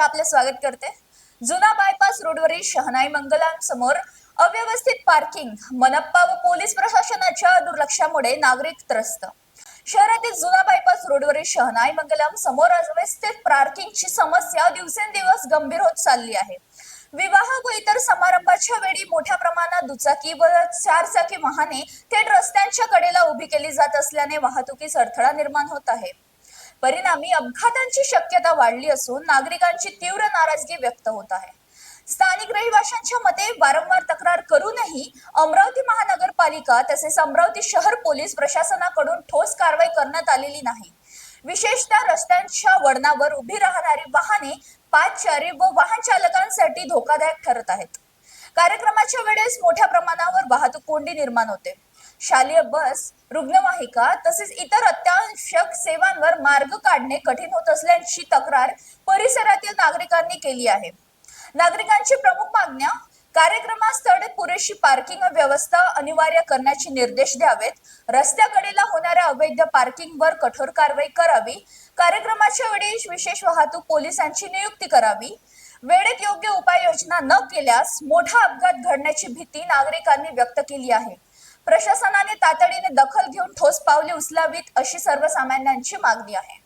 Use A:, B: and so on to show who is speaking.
A: प्रतीक्षा आपले स्वागत करते। जुना बायपास रोडवरील शहनाई मंगलम समोर अव्यवस्थित पार्किंग, मनप्पा व पोलीस प्रशासनाच्या दुर्लक्षामुळे नागरिक त्रस्त। शहरातील जुना बायपास रोडवरील शहनाई मंगलम समोर अव्यवस्थित पार्किंगची समस्या दिवसेंदिवस गंभीर होत चालली आहे। विवाह व इतर समारंभाच्या वेळी मोठ्या प्रमाणात दुचाकी व चारचाकी वाहने थेट रस्त्यांच्या कडेला उभी केली जात असल्याने वाहतुकीस अडथळा निर्माण होत आहे। परिणामी अपघातांची शक्यता वाढली असून नागरिकांची तीव्र नाराजगी व्यक्त होत आहे। स्थानिक रहिवाशांच्या मते वारंवार तक्रार करूनही अमरावती महानगरपालिका तसेच अमरावती शहर पोलीस प्रशासनाकडून ठोस कारवाई करण्यात आलेली नाही। विशेषतः रस्त्यांच्या वळणावर उभी राहणारी वाहने पादचारी व वाहन चालकांसाठी धोकादायक ठरत आहेत। कार्यक्रमाच्या वेळेस मोठ्या प्रमाणावर वाहतूक कोंडी निर्माण होते। शालेय बस, रुग्णवाहिका तसेच इतर अत्यावश्यक सेवांवर मार्ग काढणे कठीण होत असल्याची तक्रार परिसरातील नागरिकांनी केली आहे। नागरिकांची प्रमुख मागण्या कार्यक्रमास्थळी पुरेशी पार्किंग व्यवस्था अनिवार्य करण्याचे निर्देश द्यावेत, रस्त्याकडेला होणाऱ्या अवैध पार्किंगवर कठोर कारवाई करावी, कार्यक्रमाच्या वेळी विशेष वाहतूक पोलिसांची नियुक्ती करावी, वेळेत योग्य उपाययोजना न केल्यास मोठा अपघात घडण्याची भीती नागरिकांनी व्यक्त केली आहे। प्रशासनाने तातडीने दखल घेऊन ठोस पावले उचलावीत अशी सर्वसामान्यांची मागणी आहे।